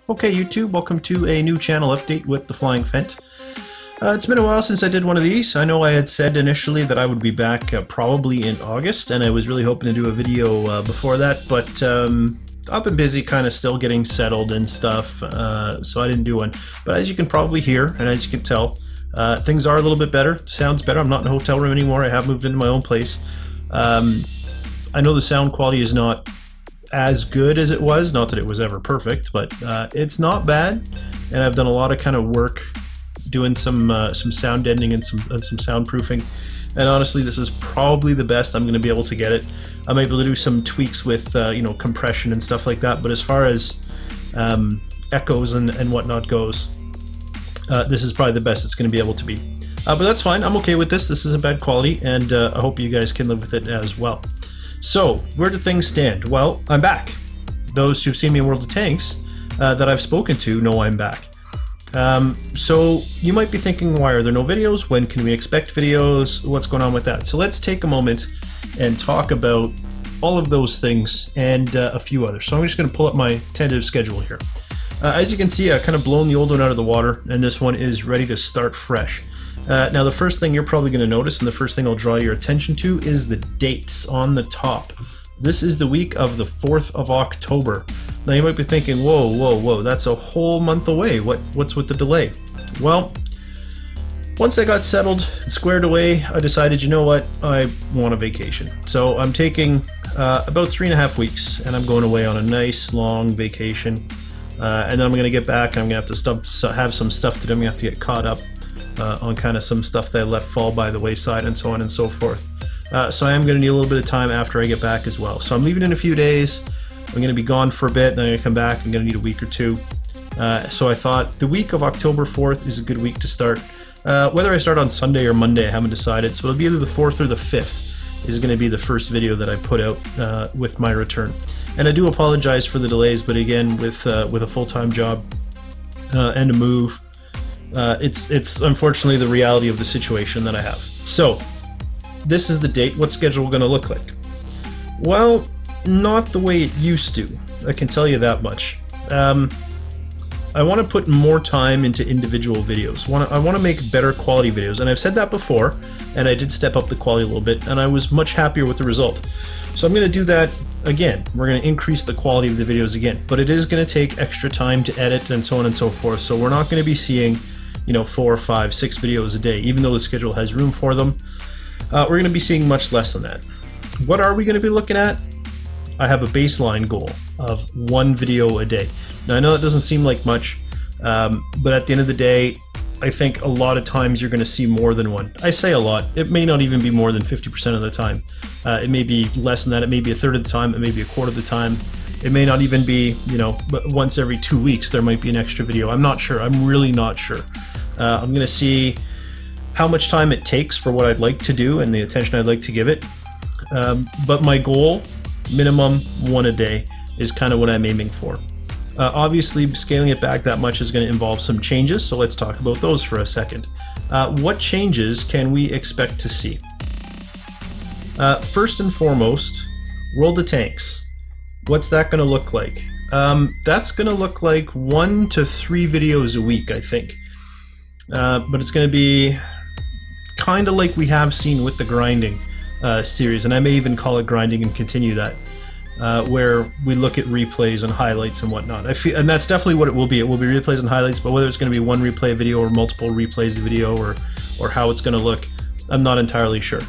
Okay, YouTube, welcome to a new channel update with the Flying Fent. It's been a while since I did one of these. I know I had said initially that I would be back probably in August, and I was really hoping to do a video before that, but I've been busy kind of still getting settled and stuff, so I didn't do one. But as you can probably hear, and as you can tell, things are a little bit better. Sounds better. I'm not in a hotel room anymore. I have moved into my own place. I know the sound quality is not as good as it was, not that it was ever perfect, but it's not bad, and I've done a lot of kind of work doing some sound deadening and some soundproofing, and honestly this is probably the best I'm going to be able to get it. I'm able to do some tweaks with you know, compression and stuff like that, but as far as echoes and whatnot goes, this is probably the best it's going to be able to be. But that's fine, I'm okay with this. This isn't bad quality, and I hope you guys can live with it as well. So, where do things stand? Well, I'm back. Those who've seen me in World of Tanks that I've spoken to know I'm back. So, you might be thinking, why are there no videos? When can we expect videos? What's going on with that? So let's take a moment and talk about all of those things and a few others. So I'm just going to pull up my tentative schedule here. As you can see, I've kind of blown the old one out of the water, and this one is ready to start fresh. Now the first thing you're probably going to notice, and the first thing I'll draw your attention to, is the dates on the top. This is the week of the 4th of October. Now you might be thinking, whoa, that's a whole month away. What's with the delay? Well, once I got settled and squared away, I decided, you know what, I want a vacation. So I'm taking about 3.5 weeks, and I'm going away on a nice long vacation. And then I'm going to get back, and I'm going to have to have some stuff to do. I'm going to have to get caught up on kind of some stuff that I left fall by the wayside and so on and so forth. So I am going to need a little bit of time after I get back as well. So I'm leaving in a few days. I'm going to be gone for a bit, then I'm going to come back. I'm going to need a week or two. So I thought the week of October 4th is a good week to start. Whether I start on Sunday or Monday, I haven't decided. So it'll be either the 4th or the 5th is going to be the first video that I put out with my return. And I do apologize for the delays, but again, with a full-time job and a move, it's unfortunately the reality of the situation that I have. So this is the date. What's schedule going to look like? Well, not the way it used to. I can tell you that much. I want to put more time into individual videos. I want to make better quality videos, and I've said that before, and I did step up the quality a little bit, and I was much happier with the result. So I'm going to do that again. We're going to increase the quality of the videos again, but it is going to take extra time to edit and so on and so forth. So we're not going to be seeing, you know, 4, 5, 6 videos a day, even though the schedule has room for them. We're going to be seeing much less than that. What are we going to be looking at? I have a baseline goal of 1 video a day. Now I know that doesn't seem like much, but at the end of the day, I think a lot of times you're going to see more than one. I say a lot. It may not even be more than 50% of the time. It may be less than that. It may be a third of the time. It may be a quarter of the time. It may not even be, you know, but once every 2 weeks there might be an extra video. I'm not sure. I'm really not sure. I'm going to see how much time it takes for what I'd like to do and the attention I'd like to give it. But my goal, minimum 1 a day, is kind of what I'm aiming for. Obviously, scaling it back that much is going to involve some changes, so let's talk about those for a second. What changes can we expect to see? First and foremost, World of Tanks. What's that going to look like? That's going to look like 1 to 3 videos a week, I think. But it's going to be kind of like we have seen with the grinding series, and I may even call it grinding and continue that, where we look at replays and highlights and whatnot. And that's definitely what it will be. It will be replays and highlights, but whether it's going to be 1 replay video or multiple replays of video, or how it's going to look, I'm not entirely sure.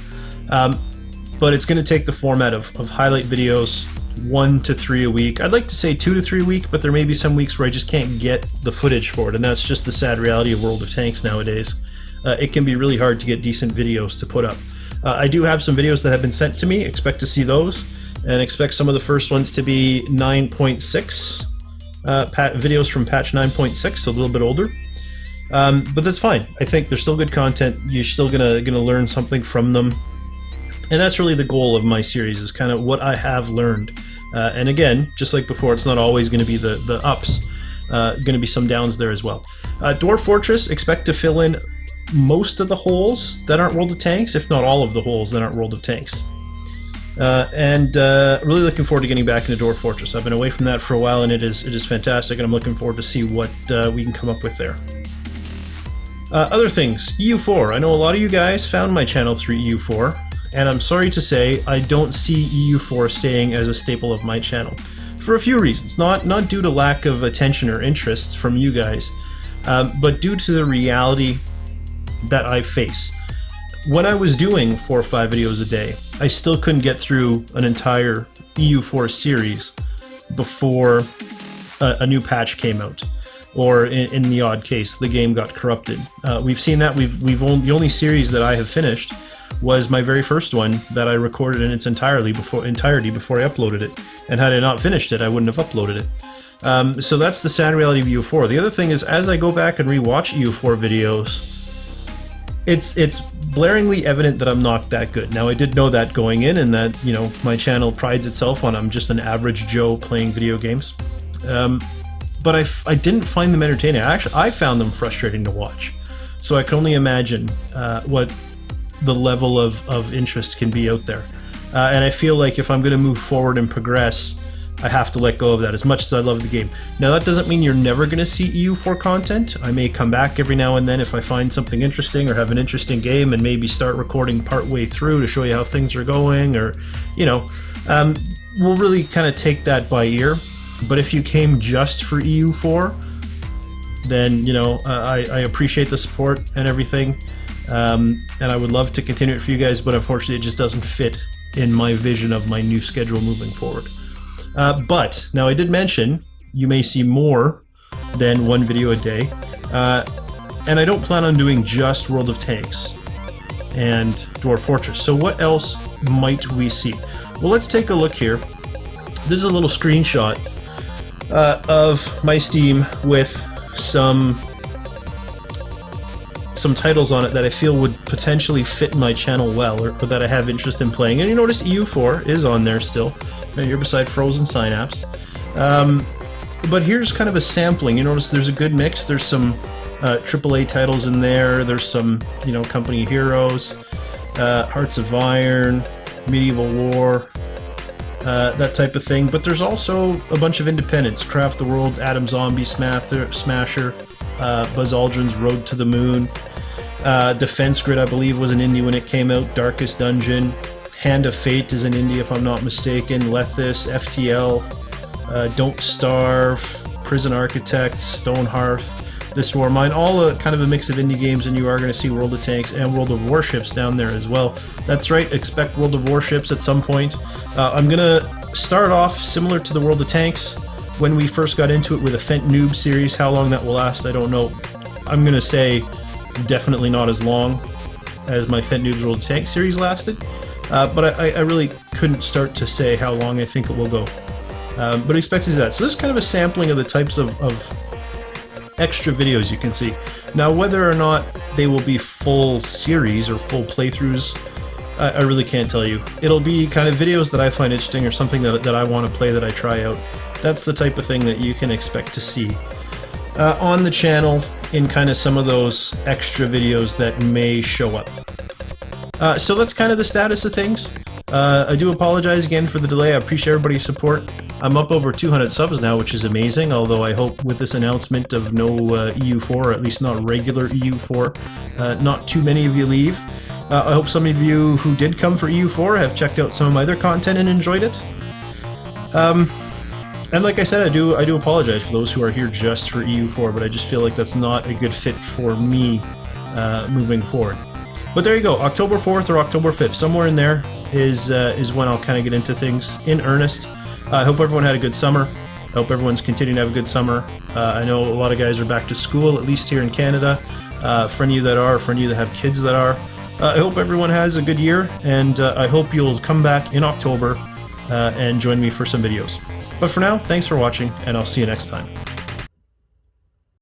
But it's going to take the format of highlight videos, 1 to 3 a week. I'd like to say 2 to 3 a week, but there may be some weeks where I just can't get the footage for it, and that's just the sad reality of World of Tanks nowadays. It can be really hard to get decent videos to put up. I do have some videos that have been sent to me. Expect to see those, and expect some of the first ones to be 9.6 videos from patch 9.6, so a little bit older. But that's fine. I think they're still good content. You're still gonna learn something from them. And that's really the goal of my series, is kind of what I have learned. And again, just like before, it's not always going to be the ups. Going to be some downs there as well. Dwarf Fortress, expect to fill in most of the holes that aren't World of Tanks, if not all of the holes that aren't World of Tanks. and really looking forward to getting back into Dwarf Fortress. I've been away from that for a while, and it is fantastic, and I'm looking forward to see what we can come up with there. Other things, EU4. I know a lot of you guys found my channel through EU4, and I'm sorry to say I don't see EU4 staying as a staple of my channel. For a few reasons, not due to lack of attention or interest from you guys, but due to the reality that I face. When I was doing 4 or 5 videos a day, I still couldn't get through an entire EU4 series before a new patch came out, or in the odd case, the game got corrupted. We've seen that. The only series that I have finished was my very first one that I recorded in its entirety before I uploaded it. And had I not finished it, I wouldn't have uploaded it. So that's the sad reality of EU4. The other thing is, as I go back and rewatch EU4 videos, it's blaringly evident that I'm not that good. Now, I did know that going in, and that, you know, my channel prides itself on I'm just an average Joe playing video games. But I didn't find them entertaining. I found them frustrating to watch. So I can only imagine what the level of interest can be out there. And I feel like if I'm going to move forward and progress, I have to let go of that, as much as I love the game. Now, that doesn't mean you're never going to see EU4 content. I may come back every now and then if I find something interesting or have an interesting game, and maybe start recording partway through to show you how things are going, or, you know, we'll really kind of take that by ear. But if you came just for EU4, then, you know, I appreciate the support and everything, and I would love to continue it for you guys, but unfortunately it just doesn't fit in my vision of my new schedule moving forward. But now, I did mention you may see more than 1 video a day, and I don't plan on doing just World of Tanks and Dwarf Fortress. So what else might we see? Well, let's take a look here. This is a little screenshot of my Steam with some titles on it that I feel would potentially fit my channel well, or that I have interest in playing. And you notice EU4 is on there still, right here beside Frozen Synapse. But here's kind of a sampling. You notice there's a good mix. There's some AAA titles in there. There's some, you know, Company Heroes, Hearts of Iron, Medieval War, that type of thing. But there's also a bunch of independents: Craft the World, Atom Zombie Smasher, Buzz Aldrin's Road to the Moon, Defense Grid, I believe, was an indie when it came out, Darkest Dungeon, Hand of Fate is an indie if I'm not mistaken, Lethis, FTL, Don't Starve, Prison Architect, Stonehearth, This War Mine, all kind of a mix of indie games, and you are going to see World of Tanks and World of Warships down there as well. That's right, expect World of Warships at some point. I'm going to start off similar to the World of Tanks when we first got into it, with a Fent Noob series. How long that will last, I don't know. I'm going to say definitely not as long as my Fent Noobs World of Tanks series lasted, but I really couldn't start to say how long I think it will go. But expect to see that. So this is kind of a sampling of the types of extra videos you can see. Now, whether or not they will be full series or full playthroughs, I really can't tell you. It'll be kind of videos that I find interesting, or something that I want to play, that I try out. That's the type of thing that you can expect to see on the channel, in kind of some of those extra videos that may show up. So that's kind of the status of things. I do apologize again for the delay. I appreciate everybody's support. I'm up over 200 subs now, which is amazing, although I hope with this announcement of no EU4, or at least not regular EU4, not too many of you leave. I hope some of you who did come for EU4 have checked out some of my other content and enjoyed it. And like I said, I do apologize for those who are here just for EU4, but I just feel like that's not a good fit for me moving forward. But there you go, October 4th or October 5th, somewhere in there is when I'll kind of get into things in earnest. I hope everyone had a good summer. I hope everyone's continuing to have a good summer. I know a lot of guys are back to school, at least here in Canada. For any of you that are, for any of you that have kids that are, I hope everyone has a good year, and I hope you'll come back in October and join me for some videos. But for now, thanks for watching, and I'll see you next time.